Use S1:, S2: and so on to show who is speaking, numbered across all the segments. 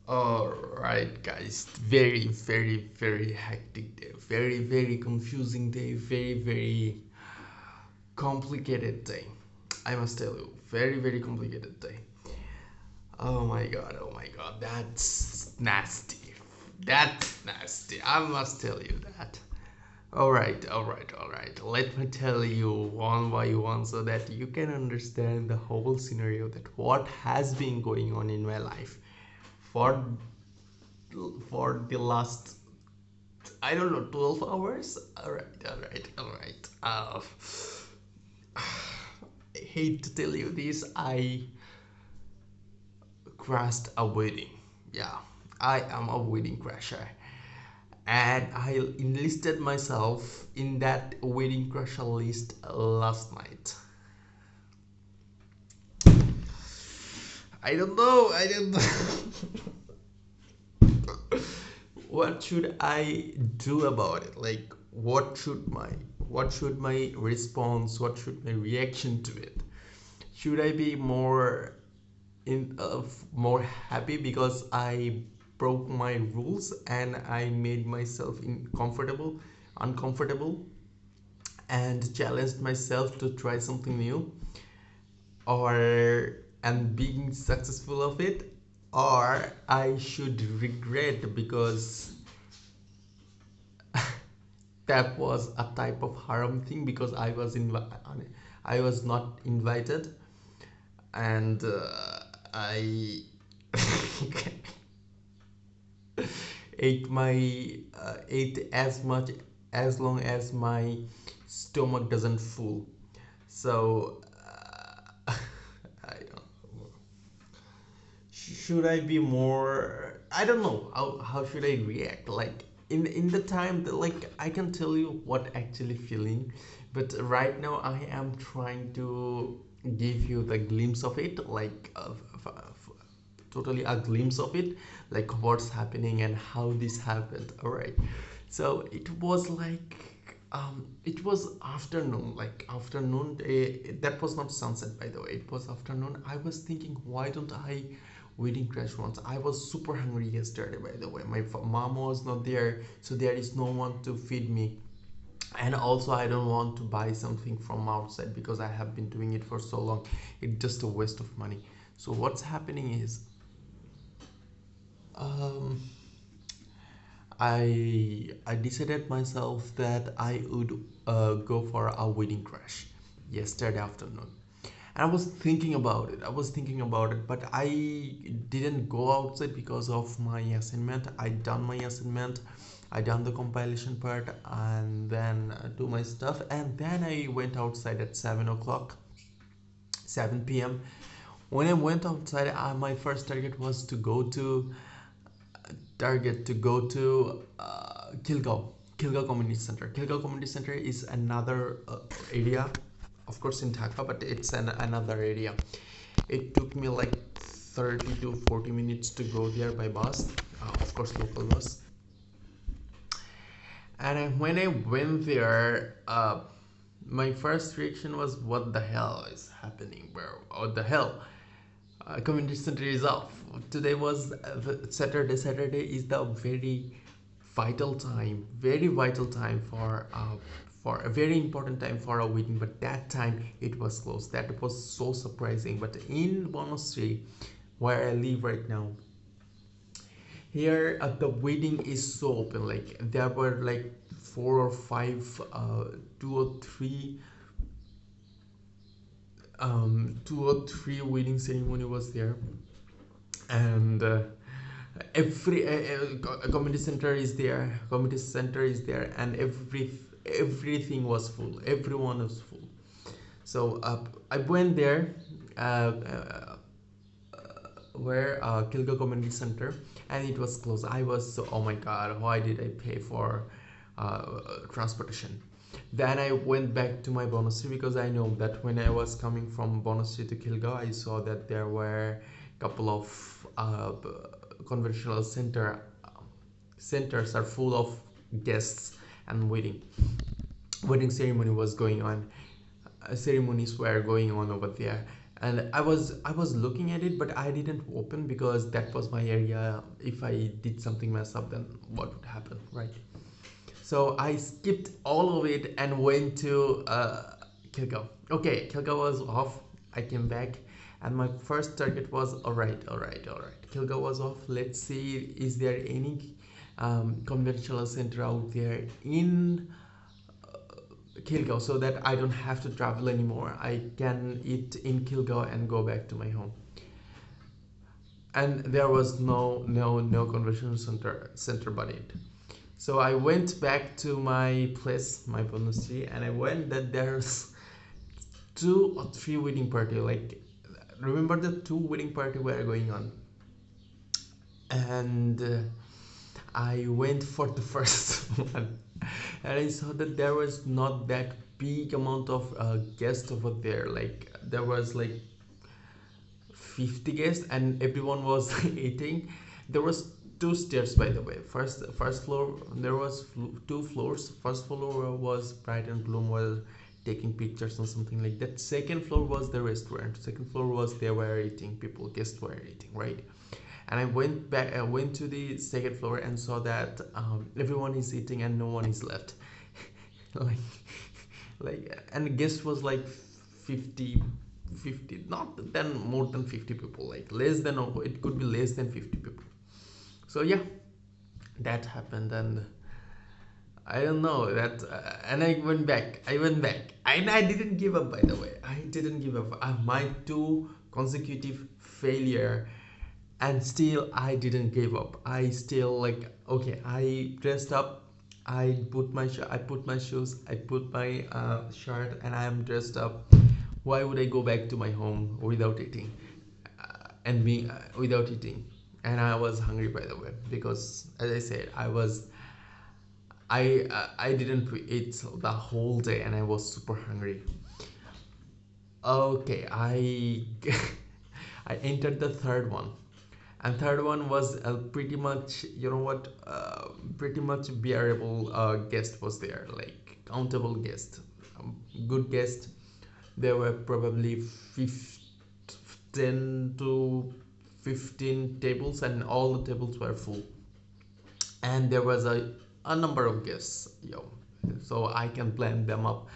S1: Alright, guys. Very, very, very hectic day. Very, very confusing day. Very, very complicated day. I must tell you, very, very complicated day. Oh my god, that's nasty. That's nasty. I must tell you that. Alright. Let me tell you one by one so that you can understand the whole scenario that what has been going on in my life for the last, I don't know, 12 hours. All right. I hate to tell you this. I crashed a wedding. Yeah, I am a wedding crasher. And I enlisted myself in that wedding crasher list last night. I don't know. What should I do about it? Like, what should my response? What should my reaction to it? Should I be more happy because I broke my rules and I made myself uncomfortable, and challenged myself to try something new, or and being successful of it, or I should regret because that was a type of haram thing because I was not invited, and I ate as much as long as my stomach doesn't full. So I don't know. Should I be more? I don't know. How should I react? Like in the time that, like, I can tell you what actually feeling, but right now I am trying to give you the glimpse of it, like totally a glimpse of it, like what's happening and how this happened. All right. So it was like it was afternoon, like afternoon. That was not sunset, by the way. It was afternoon. I was thinking, why don't I wedding crash once? I was super hungry yesterday, by the way. My mom was not there, so there is no one to feed me. And also, I don't want to buy something from outside because I have been doing it for so long. It's just a waste of money. So what's happening is, um, I decided myself that I would go for a wedding crash yesterday afternoon. And I was thinking about it, but I didn't go outside because of my assignment. I done my assignment, I done the compilation part, and then do my stuff, and then I went outside at 7 o'clock, 7 p.m. When I went outside, my first target to go to Kilgaon Community Center. Kilgaon Community Center is another area, of course in Dhaka, but it's another area. It took me like 30 to 40 minutes to go there by bus, of course local bus. And when I went there, my first reaction was, "What the hell is happening, bro? What the hell?" Community center is off. Today was Saturday. Saturday is the very vital time for a very important time for a wedding. But that time it was closed. That was so surprising. But in Bonasri, where I live right now, here the wedding is so open. Like there were like four or five, two or three two or three wedding ceremony was there, and every community center is there, and everything was full, everyone was full. So I went there, uh, where Kilgo Community Center, and it was closed. I was so, oh my god, why did I pay for transportation? Then I went back to my Bonasri because I know that when I was coming from Bonasri to Kilgo, I saw that there were a couple of conventional centers are full of guests and wedding ceremony was going on. Ceremonies were going on over there, and I was looking at it, but I didn't open because that was my area. If I did something mess up, then what would happen, right? So I skipped all of it and went to Kilgore. Okay, Kilgore was off. I came back, and my first target was all right, all right, all right. Kilgore was off. Let's see, is there any conventional center out there in Kilgore so that I don't have to travel anymore. I can eat in Kilgore and go back to my home. And there was no convention center but it. So I went back to my place, my bonus tree, and I went that there's two or three wedding party. Like, remember the two wedding party were going on, and I went for the first one, and I saw that there was not that big amount of guests over there. Like there was like 50 guests, and everyone was eating. There was two stairs, by the way. First floor, there was two floors. First floor was bright and gloom, was taking pictures or something like that. Second floor was the restaurant. Second floor was they were eating, people, guests were eating, right? And I went back. I went to the second floor and saw that everyone is eating and no one is left. like, and guest was like 50, 50, not then more than 50 people. Like less than, it could be less than 50 people. So yeah, that happened, and I don't know that, and I went back. I went back, and I didn't give up. By the way, I didn't give up. My two consecutive failure, and still I didn't give up. I still like, okay. I dressed up. I put my shoes. I put my shirt, and I am dressed up. Why would I go back to my home without eating, and me without eating? And I was hungry, by the way, because as I said, I didn't eat the whole day and I was super hungry. Okay, I I entered the third one, and third one was pretty much, you know what, pretty much bearable guest was there, like countable guest, good guest. There were probably 10 to 15 tables, and all the tables were full, and there was a number of guests, yo, so I can blend them up.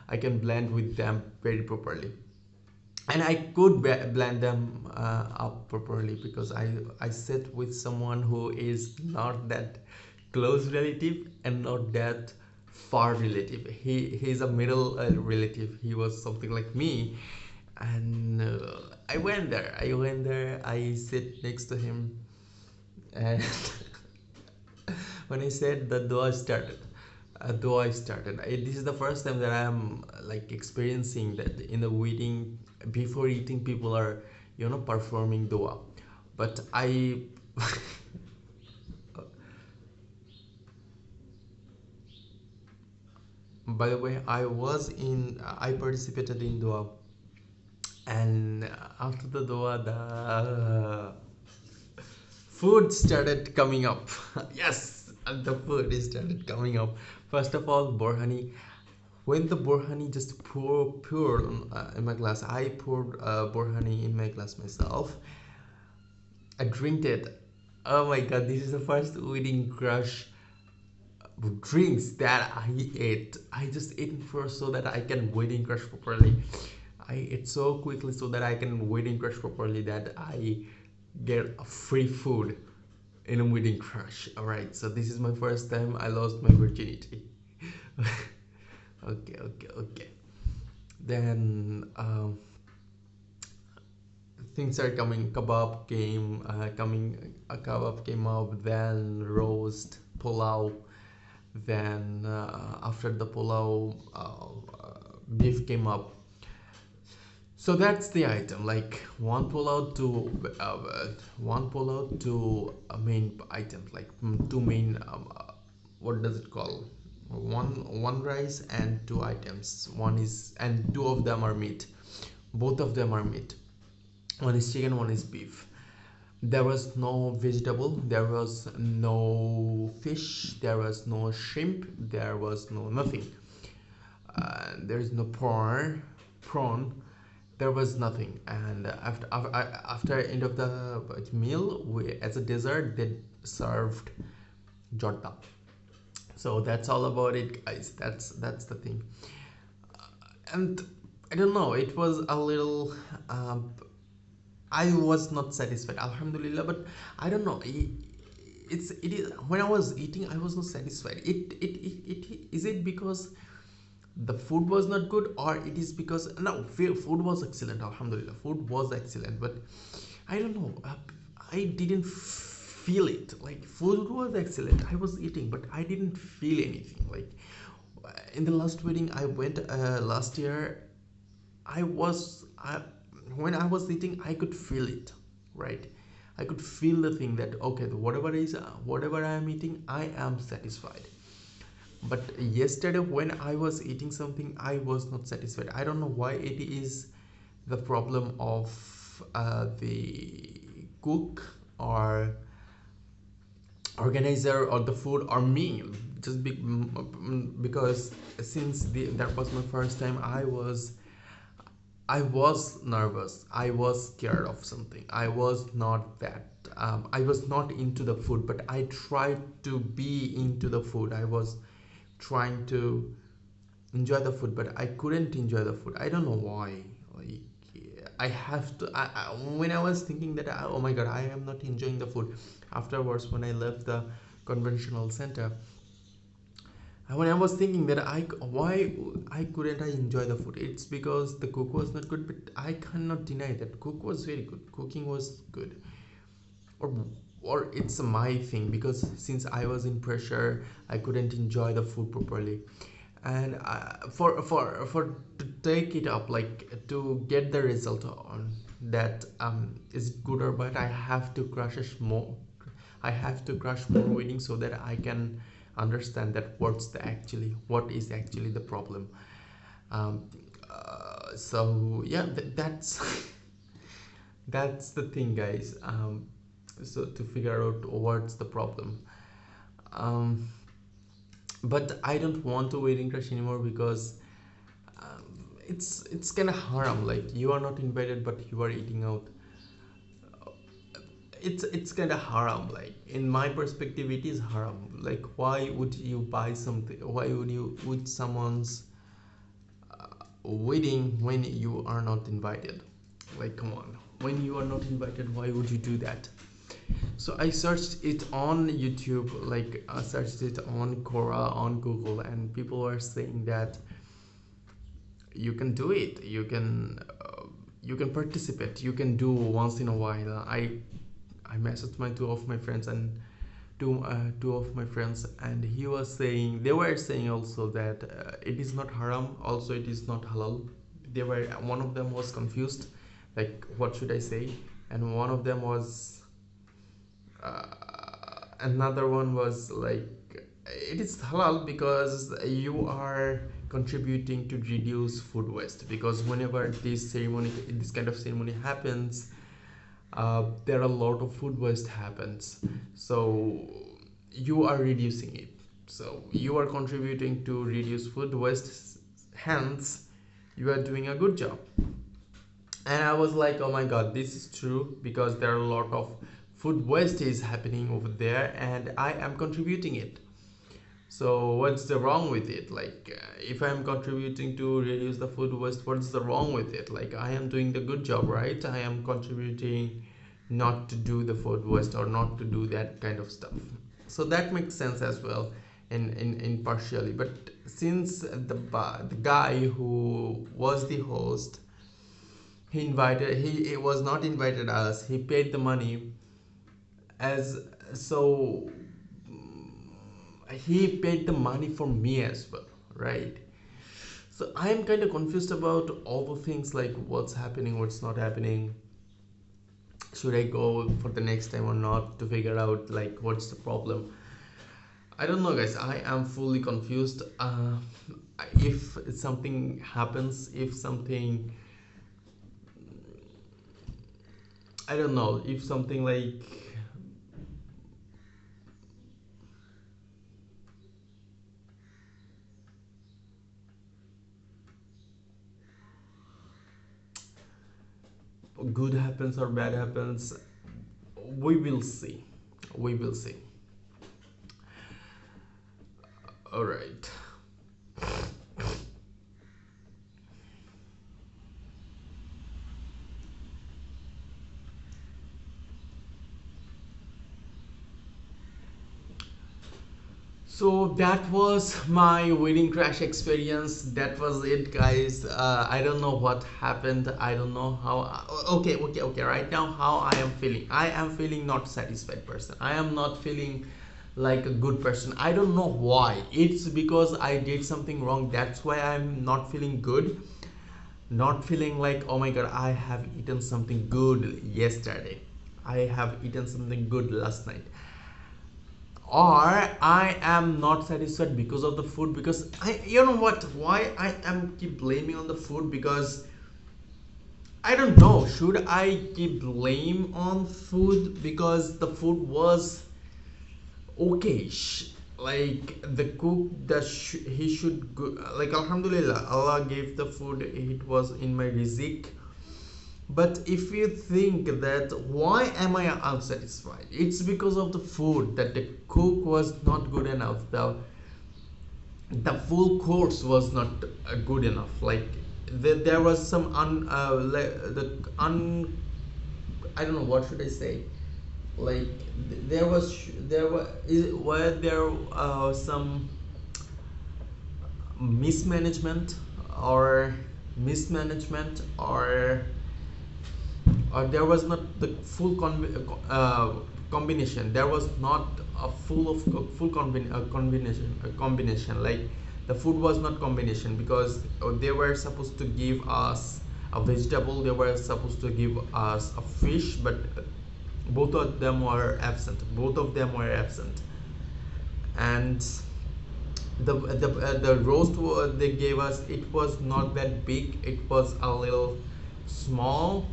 S1: I can blend with them very properly, and I could blend them up properly because I sit with someone who is not that close relative and not that far relative. He's a middle relative. He was something like me, and I sit next to him, and when I said the dua started, this is the first time that I am like experiencing that in the wedding. Before eating, people are, performing dua, but I by the way, I participated in dua, and after the dua, the food started coming up. Yes, and the food started coming up. First of all, borhani. When the borhani just poured in my glass, I poured borhani in my glass myself. I drank it. Oh my god, this is the first wedding crush drinks that I ate. I just ate it first so that I can wedding crush properly. I ate so quickly so that I can wedding crush properly, that I get a free food in a wedding crush. Alright, so this is my first time I lost my virginity. Okay. Then things are coming. Kebab came up. Then roast, pulao. Then after the pulao, beef came up. So that's the item. Like one pulao to a main item. Like two main. What does it call? One rice and two items. One is, and two of them are meat. Both of them are meat. One is chicken, one is beef. There was no vegetable, there was no fish, there was no shrimp, there was no nothing. There is no prawn. there was nothing. And after end of the meal, we, as a dessert, they served jorda. So that's all about it, guys. That's the thing. And I don't know, it was a little I was not satisfied, alhamdulillah, but I don't know, it is when I was eating I was not satisfied. It is it because the food was not good, or it is because no, food was excellent, alhamdulillah, food was excellent, but I don't know, I didn't feel it. Like, food was excellent, I was eating, but I didn't feel anything. Like, in the last wedding I went last year, I when I was eating I could feel it, right? I could feel the thing that okay, whatever I am eating, I am satisfied. But yesterday when I was eating something, I was not satisfied. I don't know why. It is the problem of the cook or organizer or the food or me. Just because since that was my first time, I was nervous. I was scared of something. I was not that. I was not into the food, but I tried to be into the food. I was trying to enjoy the food, but I couldn't enjoy the food. I don't know why. Like, I have to. When I was thinking that, oh my god, I am not enjoying the food. Afterwards, when I left the conventional center, when I was thinking that why I couldn't I enjoy the food, it's because the cook was not good. But I cannot deny that cook was very good. Cooking was good, or it's my thing, because since I was in pressure, I couldn't enjoy the food properly. And for to take it up, like to get the result on that, is it good or bad, I have to crush more weddings so that I can understand that what is actually the problem. um, so yeah, that's that's the thing, guys. So to figure out what's the problem. um, but I don't want to wedding crush anymore, because it's kind of haram. Like, you are not invited but you are eating out. It's kind of haram. Like, in my perspective, it is haram. Like, why would you buy something, why would you would someone's wedding when you are not invited? Like, come on, when you are not invited, why would you do that? So I searched it on YouTube, like I searched it on Quora, on Google, and people were saying that you can do it, you can participate, you can do once in a while. I messaged my two of my friends, and they were saying also that it is not haram, also it is not halal. One of them was confused, like, what should I say? And one of them was another one was like, it is halal because you are contributing to reduce food waste, because whenever this kind of ceremony happens, there are a lot of food waste happens. So you are reducing it, so you are contributing to reduce food waste, hence you are doing a good job. And I was like, oh my god, this is true, because there are a lot of food waste is happening over there and I am contributing it. So what's the wrong with it? Like, if I am contributing to reduce the food waste, what's the wrong with it? Like, I am doing the good job, right? I am contributing not to do the food waste or not to do that kind of stuff. So that makes sense as well, in partially. But since the guy who was the host, he was not invited us, he paid the money, as so he paid the money for me as well, right? So I am kind of confused about all the things, like what's happening, what's not happening. Should I go for the next time or not, to figure out like what's the problem? I don't know, guys. I am fully confused. If something happens, if something, I don't know, if something like, good happens or bad happens, we will see. We will see. All right. So that was my wedding crash experience. That was it, guys. I don't know what happened. I don't know how. Okay. Right now, how I am feeling. I am feeling not satisfied person. I am not feeling like a good person. I don't know why. It's because I did something wrong. That's why I'm not feeling good. Not feeling like, oh my god, I have eaten something good yesterday. I have eaten something good last night, or I am not satisfied because of the food. Because I, you know what, why I am keep blaming on the food? Because I don't know, should I keep blame on food? Because the food was okay. Like the cook, he should go, like alhamdulillah, Allah gave the food, it was in my rizq. But if you think that why am I unsatisfied, it's because of the food, that the cook was not good enough, the full course was not good enough. Like there was some I don't know what should I say. Like were there some mismanagement or mismanagement, or there was not the full combination. There was not a full combination. Like the food was not combination, because they were supposed to give us a vegetable, they were supposed to give us a fish, but both of them were absent. Both of them were absent. And the roast they gave us, it was not that big, it was a little small.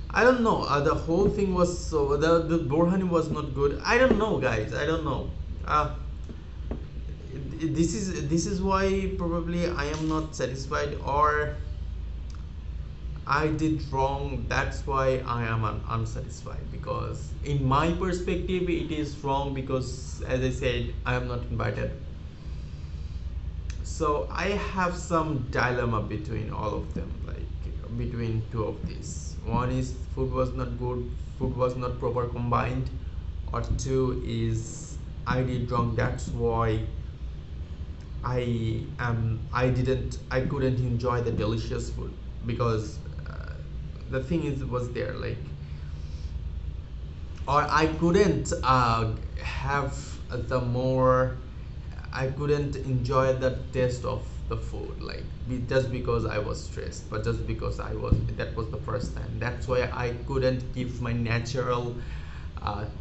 S1: I don't know. The whole thing was so, the Borhani was not good. I don't know, guys. I don't know. Uh, this is why probably I am not satisfied, or I did wrong. That's why I am unsatisfied. Because in my perspective, it is wrong. Because as I said, I am not invited. So I have some dilemma between all of them, like between two of these. One is food was not good, food was not proper combined, or two is I did wrong. That's why I couldn't enjoy the delicious food. Because the thing is was there, like, or I couldn't have the more, I couldn't enjoy the taste of the food, like just because I was stressed, but just because that was the first time. That's why I couldn't give my natural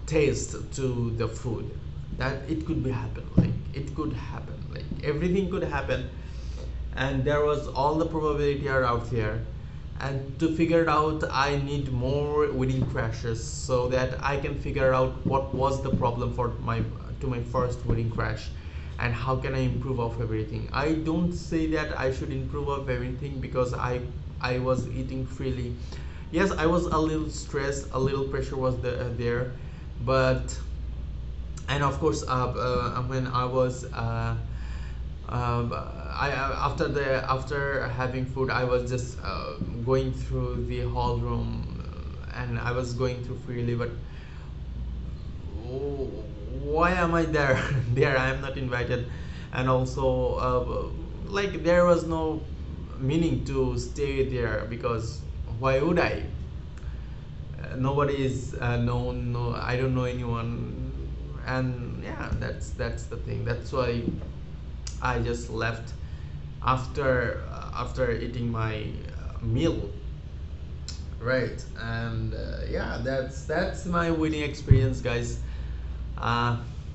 S1: taste to the food. That it could be happen, like it could happen, like everything could happen, and there was all the probability are out there. And to figure it out, I need more wedding crashes so that I can figure out what was the problem for my first wedding crash, and how can I improve of everything. I don't say that I should improve of everything, because I was eating freely. Yes, I was a little stressed, a little pressure was there, but, and of course when I was after having food, I was just going through the hall room, and I was going through freely. But oh, why am I there? There I am not invited. And also like there was no meaning to stay there, because why would I? Nobody is known. No, I don't know anyone. And yeah, that's the thing. That's why I just left after eating my meal, right? And yeah, that's my wedding experience, guys.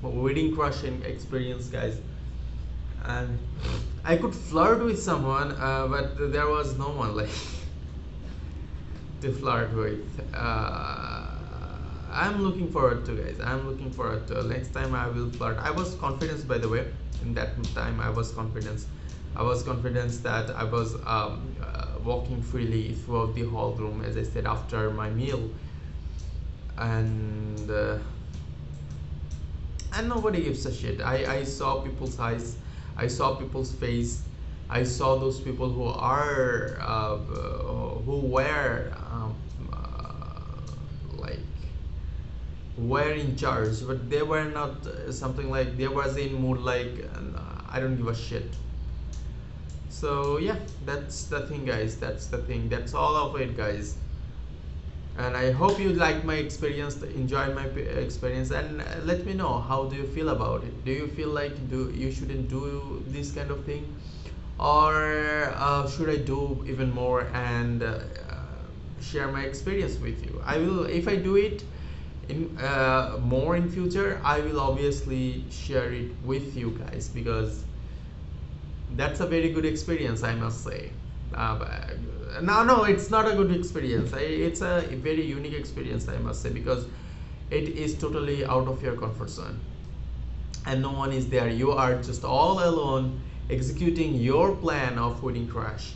S1: Wedding crushing experience, guys. And I could flirt with someone, but there was no one like to flirt with. I'm looking forward to, guys. I'm looking forward to next time I will flirt. I was confident, by the way. In that time, I was confident. I was confident that I was walking freely throughout the hall room, as I said, after my meal. And uh, and nobody gives a shit. I saw people's eyes, I saw people's face, I saw those people who were like were in charge, but they were not something like they was in mood like I don't give a shit. So yeah, that's the thing, guys. That's the thing. That's all of it, guys. And I hope you liked my experience, enjoyed my experience, and let me know how do you feel about it. Do you feel like do you shouldn't do this kind of thing, or should I do even more and share my experience with you? I will, if I do it in more in future, I will obviously share it with you guys, because that's a very good experience, I must say. No, it's not a good experience. It's a very unique experience, I must say, because it is totally out of your comfort zone, and no one is there. You are just all alone executing your plan of Wedding Crash.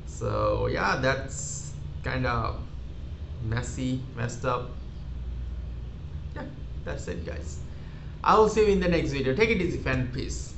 S1: So yeah, that's kind of messy, messed up. Yeah, that's it, guys. I will see you in the next video. Take it easy, fan. Peace.